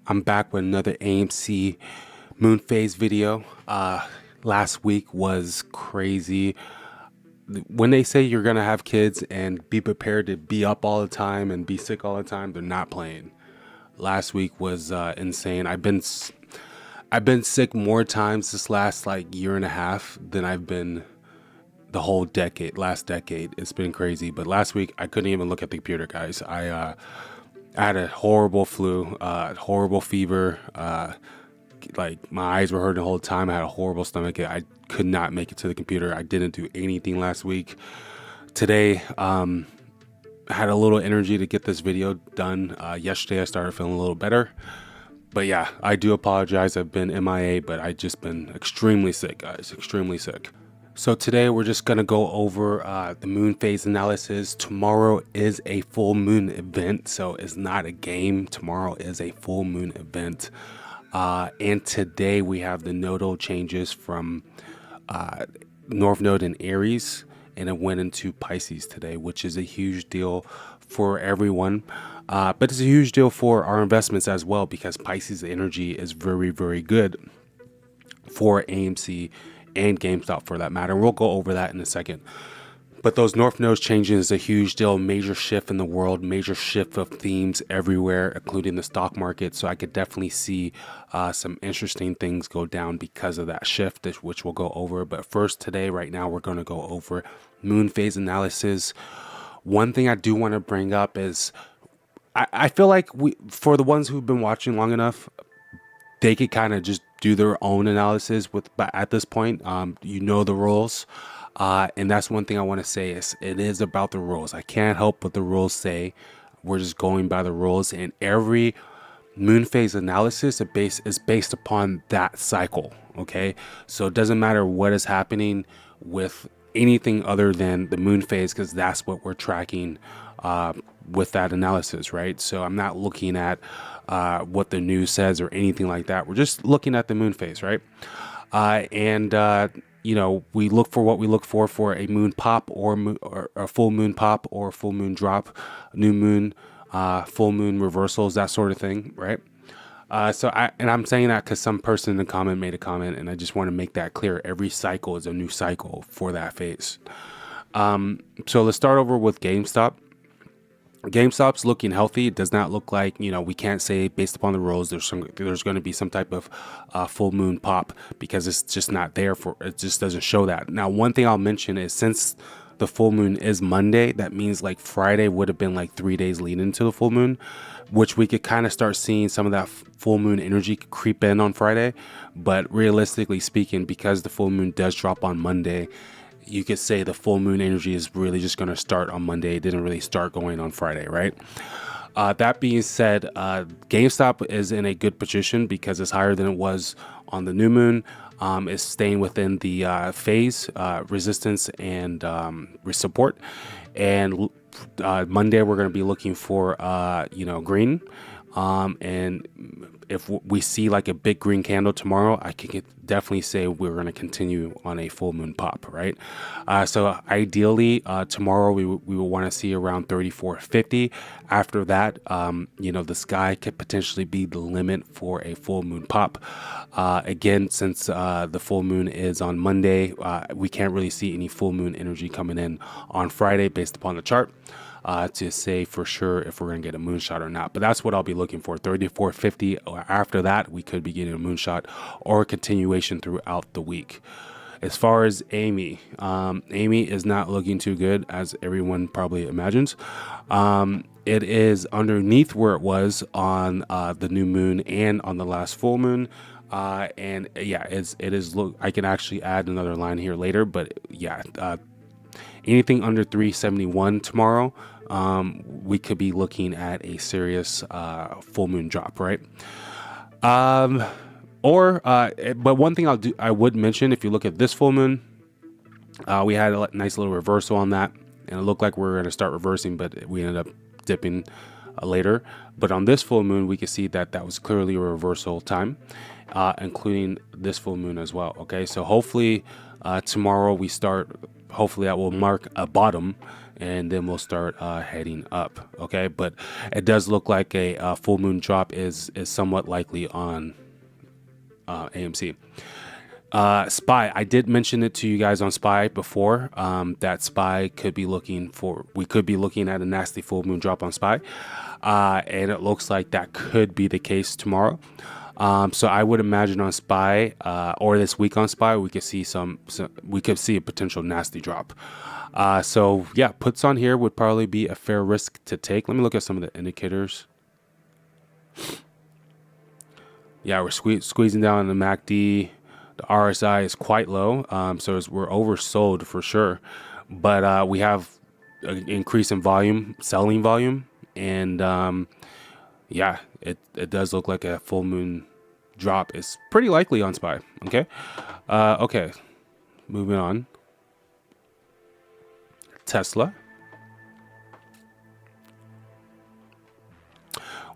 I'm back with another AMC moon phase video. Last week was crazy. When they say you're gonna have kids and be prepared to be up all the time and be sick all the time, they're not playing. Last week was insane. I've been sick more times this last like year and a half than I've been the whole last decade. It's been crazy. But last week I couldn't even look at the computer, guys. I had a horrible flu, horrible fever. Like my eyes were hurting the whole time. I had a horrible stomach. I could not make it to the computer. I didn't do anything last week. Today, I had a little energy to get this video done. Yesterday, I started feeling a little better. But yeah, I do apologize. I've been MIA, but I just been extremely sick, guys. Extremely sick. So today we're just going to go over the moon phase analysis. Tomorrow is a full moon event, so it's not a game. Tomorrow is a full moon event. And today we have the nodal changes from North Node in Aries, and it went into Pisces today, which is a huge deal for everyone. But it's a huge deal for our investments as well, because Pisces energy is very, very good for AMC and GameStop for that matter. We'll go over that in a second. But those North Nodes changing is a huge deal, major shift in the world, major shift of themes everywhere, including the stock market. So I could definitely see some interesting things go down because of that shift, which we'll go over. But first today, right now, we're going to go over moon phase analysis. One thing I do want to bring up is I feel like for the ones who've been watching long enough, they could kind of just do their own analysis but at this point, you know the rules. And that's one thing I want to say is it is about the rules. I can't help what the rules say. We're just going by the rules, and every moon phase analysis is based upon that cycle. Okay. So it doesn't matter what is happening with anything other than the moon phase, because that's what we're tracking, with that analysis, right? So I'm not looking at what the news says or anything like that. We're just looking at the moon phase, right? You know, we look for what we look for a moon pop or a full moon pop or full moon drop, new moon, full moon reversals, that sort of thing, right? I'm saying that because some person in the comment made a comment, and I just want to make that clear. Every cycle is a new cycle for that phase. So let's start over with GameStop. GameStop's looking healthy. It does not look like, we can't say based upon the rules there's going to be some type of full moon pop, because it's just not there. It just doesn't show that. Now, one thing I'll mention is, since the full moon is Monday, that means like Friday would have been like 3 days leading into the full moon, which we could kind of start seeing some of that full moon energy creep in on Friday. But realistically speaking, because the full moon does drop on Monday, you could say the full moon energy is really just going to start on Monday. It didn't really start going on Friday, right? That being said, GameStop is in a good position because it's higher than it was on the new moon. It's staying within the phase, resistance and support. And Monday, we're going to be looking for, green. And if we see like a big green candle tomorrow, I can definitely say we're going to continue on a full moon pop, right? So ideally, tomorrow we will want to see around 34.50. After that, the sky could potentially be the limit for a full moon pop. Again, since the full moon is on Monday, we can't really see any full moon energy coming in on Friday based upon the chart. To say for sure if we're going to get a moonshot or not. But that's what I'll be looking for, 34.50. Or after that, we could be getting a moonshot or a continuation throughout the week. As far as Amy is not looking too good, as everyone probably imagines. It is underneath where it was on the new moon and on the last full moon. And yeah, it is. Look, I can actually add another line here later, but yeah, anything under 371 tomorrow, we could be looking at a serious full moon drop, right? But one thing I would mention, if you look at this full moon, we had a nice little reversal on that, and it looked like we were going to start reversing, but we ended up dipping later. But on this full moon, we could see that was clearly a reversal time, including this full moon as well. Okay, so hopefully tomorrow hopefully that will mark a bottom, and then we'll start heading up. Okay, but it does look like a full moon drop is somewhat likely on AMC. Spy, I did mention it to you guys on Spy before, that Spy we could be looking at a nasty full moon drop on Spy, and it looks like that could be the case tomorrow. So I would imagine on Spy, or this week on Spy, we could see we could see a potential nasty drop. So yeah, puts on here would probably be a fair risk to take. Let me look at some of the indicators. Yeah, we're squeezing down the MACD. The RSI is quite low, so we're oversold for sure. But we have an increase in volume, selling volume, and yeah, it does look like a full moon drop. It's pretty likely on Spy. Okay, okay, moving on. Tesla.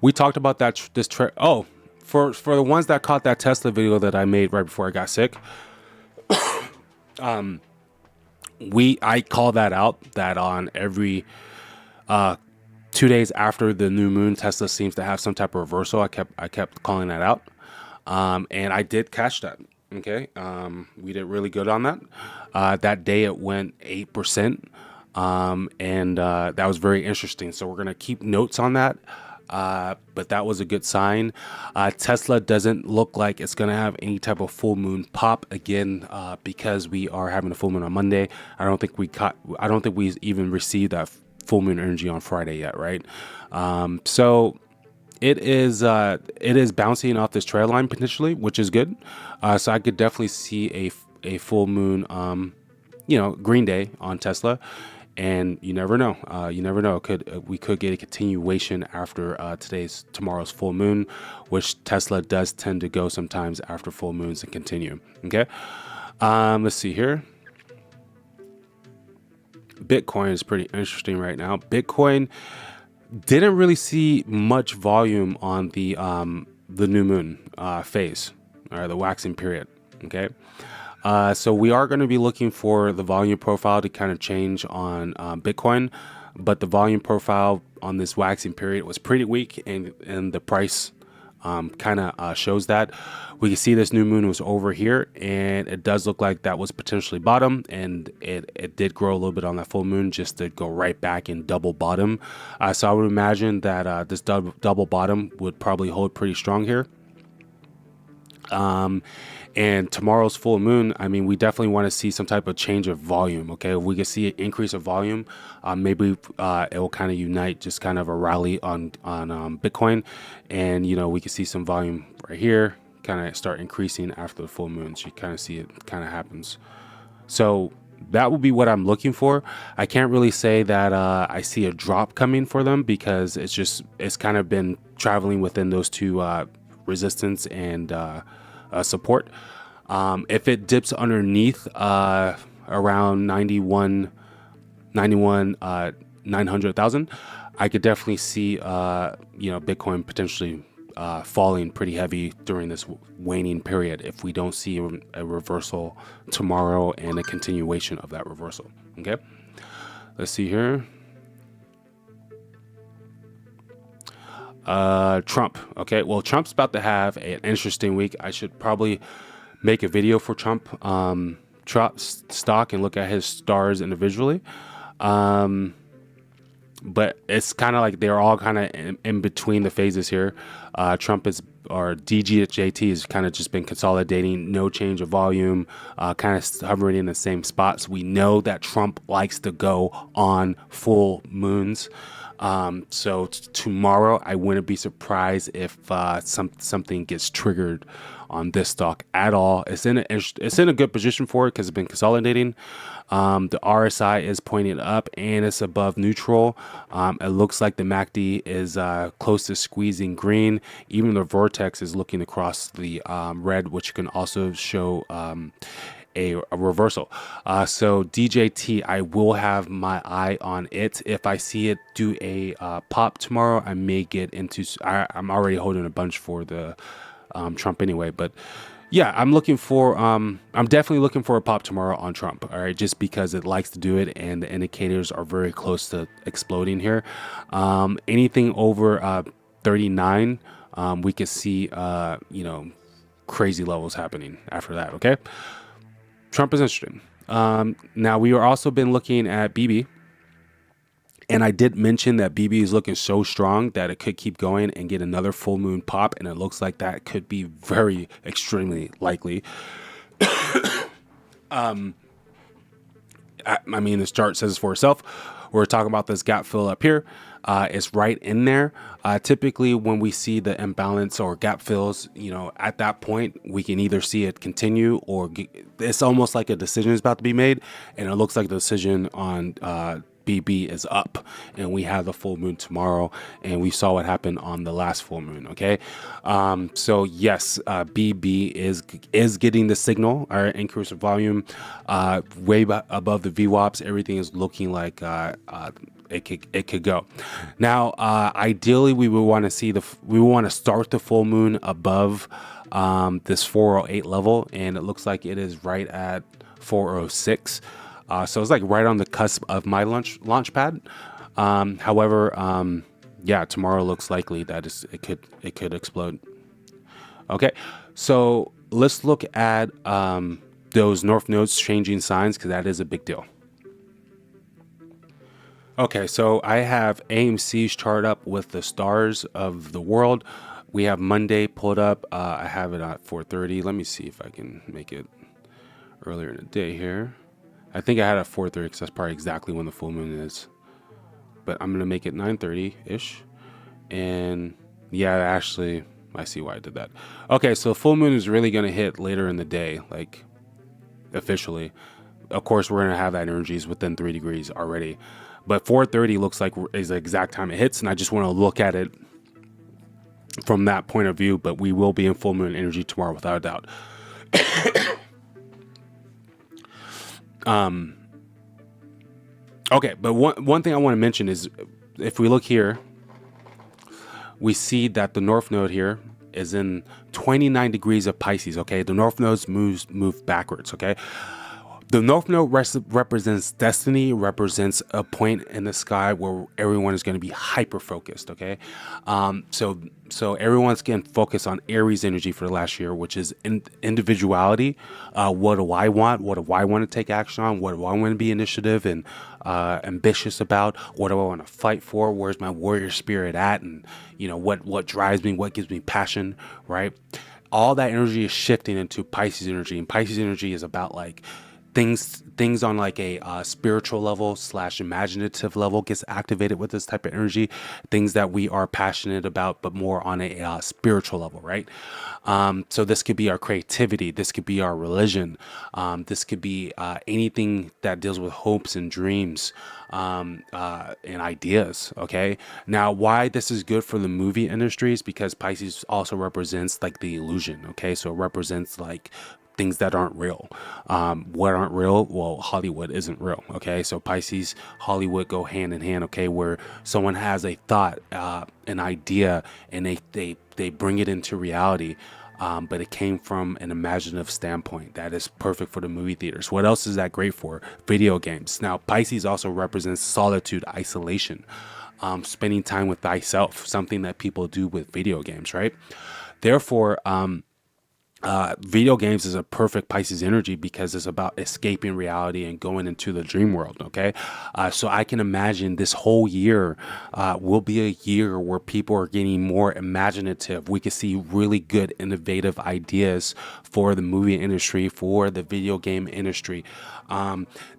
We talked about that. For the ones that caught that Tesla video that I made right before I got sick, I call that out, that on every 2 days after the new moon, Tesla seems to have some type of reversal. I kept calling that out, and I did catch that. Okay, we did really good on that. That day it went 8%, and that was very interesting. So we're gonna keep notes on that. But that was a good sign. Tesla doesn't look like it's going to have any type of full moon pop again, because we are having a full moon on Monday. I don't think we even received that full moon energy on Friday yet. Right. So it is bouncing off this trail line potentially, which is good. So I could definitely see a full moon, green day on Tesla. And you never know. We could get a continuation after tomorrow's full moon, which Tesla does tend to go sometimes after full moons and continue. Okay. Let's see here. Bitcoin is pretty interesting right now. Bitcoin didn't really see much volume on the new moon phase, or the waxing period. Okay. So we are going to be looking for the volume profile to kind of change on Bitcoin, but the volume profile on this waxing period was pretty weak, and the price kind of shows that. We can see this new moon was over here, and it does look like that was potentially bottom, and it did grow a little bit on that full moon just to go right back and double bottom. So I would imagine that this double bottom would probably hold pretty strong here. And tomorrow's full moon, I mean, we definitely want to see some type of change of volume. Okay, if we can see an increase of volume, maybe it will kind of unite, just kind of a rally on Bitcoin, and we can see some volume right here, kind of start increasing after the full moon. So you kind of see it kind of happens. So that will be what I'm looking for. I can't really say that I see a drop coming for them, because it's kind of been traveling within those two resistance and support. If it dips underneath around 900,000, I could definitely see Bitcoin potentially falling pretty heavy during this waning period if we don't see a reversal tomorrow and a continuation of that reversal. Okay, let's see here. Trump. Okay, well, Trump's about to have an interesting week. I should probably make a video for Trump stock and look at his stars individually. But it's kind of like they're all kind of in between the phases here. Trump or DJT has kind of just been consolidating, no change of volume, kind of hovering in the same spots. We know that Trump likes to go on full moons. So tomorrow, I wouldn't be surprised if something gets triggered on this stock at all. It's in a good position for it because it's been consolidating. The RSI is pointing up and it's above neutral. It looks like the MACD is close to squeezing green. Even the vortex is looking across the red, which can also show a reversal. So DJT, I will have my eye on it. If I see it do a pop tomorrow, I may get into. I'm already holding a bunch for the Trump anyway, but Yeah, I'm looking for I'm definitely looking for a pop tomorrow on Trump. All right, just because it likes to do it and the indicators are very close to exploding here. Anything over 39, we could see crazy levels happening after that. Okay, Trump is interesting. Now we are also been looking at BB. And I did mention that BB is looking so strong that it could keep going and get another full moon pop. And it looks like that could be very extremely likely. I mean, this chart says for itself. We're talking about this gap fill up here. It's right in there. Typically, when we see the imbalance or gap fills, at that point, we can either see it continue or it's almost like a decision is about to be made. And it looks like the decision on BB is up, and we have the full moon tomorrow, and we saw what happened on the last full moon. Okay, so yes, BB is getting the signal. Our increase of volume, way above the VWAPs. Everything is looking like it could go. Now, ideally, we would want to start the full moon above this 408 level, and it looks like it is right at 406. So it's like right on the cusp of my launch pad. However, yeah, tomorrow looks likely that it could explode. Okay, so let's look at those north nodes changing signs, because that is a big deal. Okay, so I have AMC's chart up with the stars of the world. We have Monday pulled up. I have it at 4:30. Let me see if I can make it earlier in the day here. I think I had it at 4:30 because that's probably exactly when the full moon is. But I'm going to make it 9:30-ish. And yeah, actually, I see why I did that. Okay, so full moon is really going to hit later in the day, like officially. Of course, we're going to have that energies within 3 degrees already. But 4:30 looks like is the exact time it hits. And I just want to look at it from that point of view. But we will be in full moon energy tomorrow without a doubt. Okay, but one thing I want to mention is if we look here, we see that the north node here is in 29 degrees of Pisces. Okay, the north nodes move backwards. Okay, the north node represents destiny, represents a point in the sky where everyone is going to be hyper focused. Okay, so everyone's getting focused on Aries energy for the last year, which is individuality. What do I want? What do I want to take action on? What do I want to be initiative and ambitious about? What do I want to fight for? Where's my warrior spirit at? And what drives me? What gives me passion? Right? All that energy is shifting into Pisces energy, and Pisces energy is about like things on like a spiritual level / imaginative level gets activated with this type of energy. Things that we are passionate about, but more on a spiritual level, right? So this could be our creativity. This could be our religion. This could be anything that deals with hopes and dreams and ideas. Okay. Now, why this is good for the movie industry is because Pisces also represents like the illusion. Okay. So it represents like things that aren't real. What aren't real? Well, Hollywood isn't real. Okay, so Pisces, Hollywood go hand in hand. Okay, where someone has a thought, an idea, and they bring it into reality. But it came from an imaginative standpoint that is perfect for the movie theaters. What else is that great for? Video games. Now, Pisces also represents solitude, isolation, spending time with thyself, something that people do with video games, right? Therefore, video games is a perfect Pisces energy because it's about escaping reality and going into the dream world. Okay. So I can imagine this whole year will be a year where people are getting more imaginative. We can see really good, innovative ideas for the movie industry, for the video game industry.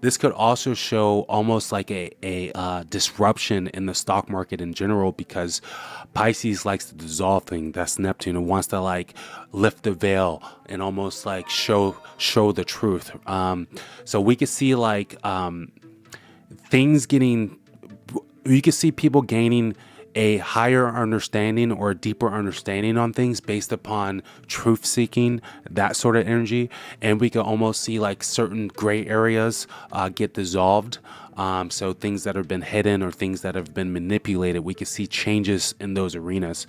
This could also show almost like a disruption in the stock market in general, because Pisces likes to dissolve things. That's Neptune, and wants to like lift the veil and almost like show the truth. So we could see like things getting, you can see people gaining a higher understanding or a deeper understanding on things based upon truth seeking, that sort of energy. And we can almost see like certain gray areas get dissolved. So things that have been hidden or things that have been manipulated, we can see changes in those arenas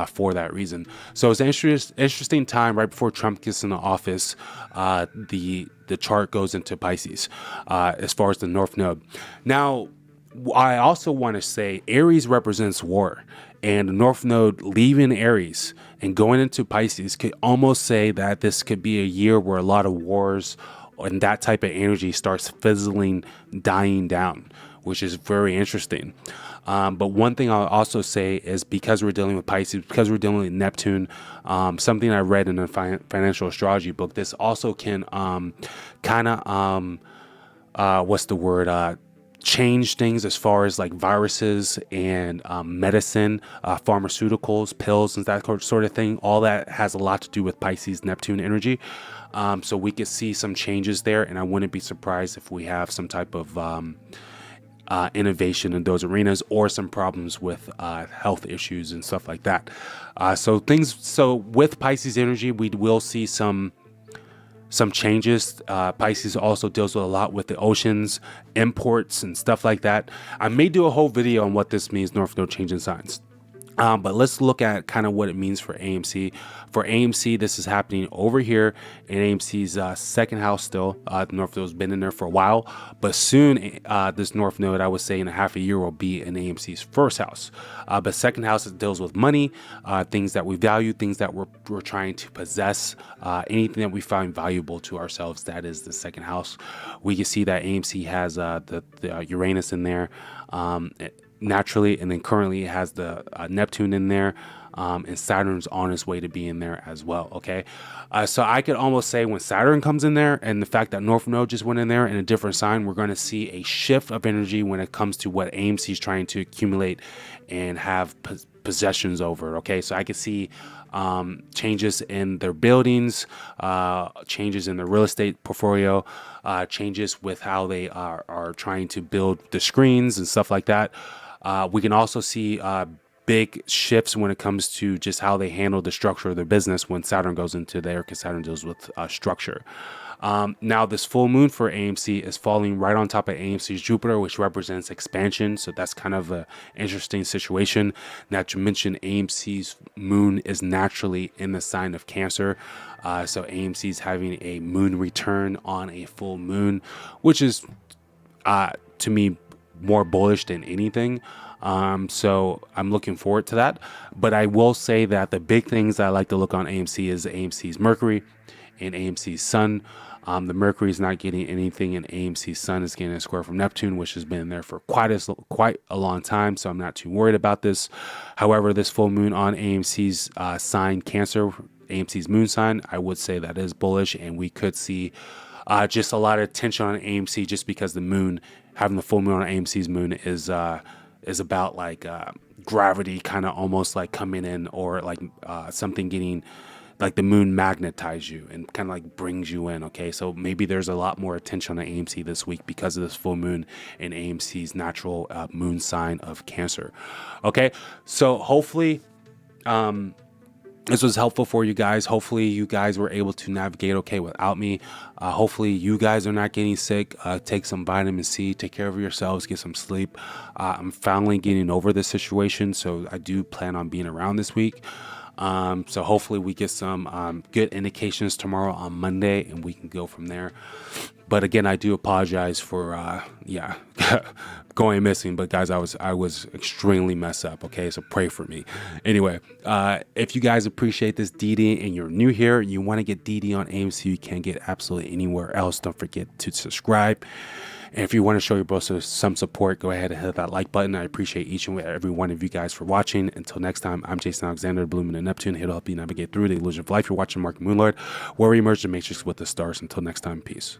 for that reason. So it's an interesting time right before Trump gets in the office. The chart goes into Pisces as far as the North Node. Now, I also want to say Aries represents war, and the North Node leaving Aries and going into Pisces could almost say that this could be a year where a lot of wars and that type of energy starts fizzling, dying down, which is very interesting. But one thing I'll also say is because we're dealing with Pisces, because we're dealing with Neptune, something I read in a financial astrology book, this also can change things as far as like viruses and medicine, pharmaceuticals, pills, and that sort of thing. All that has a lot to do with Pisces Neptune energy. So we could see some changes there, and I wouldn't be surprised if we have some type of innovation in those arenas or some problems with health issues and stuff like that. So with Pisces energy, we will see some changes. Pisces also deals with a lot with the oceans, imports, and stuff like that. I may do a whole video on what this means, North Node change in signs. But let's look at kind of what it means for AMC. For AMC, this is happening over here in AMC's second house still. The North Node's been in there for a while, but soon this North Node, I would say in a half a year, will be in AMC's first house. But second house deals with money, things that we value, things that we're trying to possess, anything that we find valuable to ourselves. That is the second house. We can see that AMC has the Uranus in there. Naturally, and then currently it has the Neptune in there, and Saturn's on its way to be in there as well. Okay, so I could almost say when Saturn comes in there, and the fact that North Node just went in there in a different sign, we're going to see a shift of energy when it comes to what AMC is trying to accumulate and have possessions over. Okay, so I could see changes in their buildings, changes in their real estate portfolio, changes with how they are trying to build the screens and stuff like that. We can also see big shifts when it comes to just how they handle the structure of their business when Saturn goes into there, because Saturn deals with structure. Now, this full moon for AMC is falling right on top of AMC's Jupiter, which represents expansion. So that's kind of an interesting situation. Not to mention AMC's moon is naturally in the sign of Cancer. So AMC's having a moon return on a full moon, which is, to me, more bullish than anything. So I'm looking forward to that. But I will say that the big things that I like to look on AMC is AMC's Mercury and AMC's Sun. The Mercury is not getting anything, and AMC's Sun is getting a square from Neptune, which has been there for quite a long time. So I'm not too worried about this. However, this full moon on AMC's sign Cancer, AMC's moon sign, I would say that is bullish, and we could see just a lot of tension on AMC just because the moon, having the full moon on AMC's moon is about like gravity kind of almost like coming in, or like something getting, like the moon magnetize you and kind of like brings you in. Okay, so maybe there's a lot more attention on AMC this week because of this full moon in AMC's natural moon sign of Cancer. Okay, so hopefully this was helpful for you guys. Hopefully you guys were able to navigate okay without me. Hopefully you guys are not getting sick. Take some vitamin C, take care of yourselves, get some sleep. I'm finally getting over this situation, so I do plan on being around this week. So hopefully we get some good indications tomorrow on Monday, and we can go from there. But again, I do apologize for going missing. But guys, I was extremely messed up. Okay, so pray for me. Anyway, if you guys appreciate this DD and you're new here, you want to get DD on AMC, you can't get absolutely anywhere else. Don't forget to subscribe. And if you want to show your bro some support, go ahead and hit that like button. I appreciate each and every one of you guys for watching. Until next time, I'm Jason Alexander, Blue Moon and Neptune, here to help you navigate through the illusion of life. You're watching Mark Moonlord, where we emerge the matrix with the stars. Until next time, peace.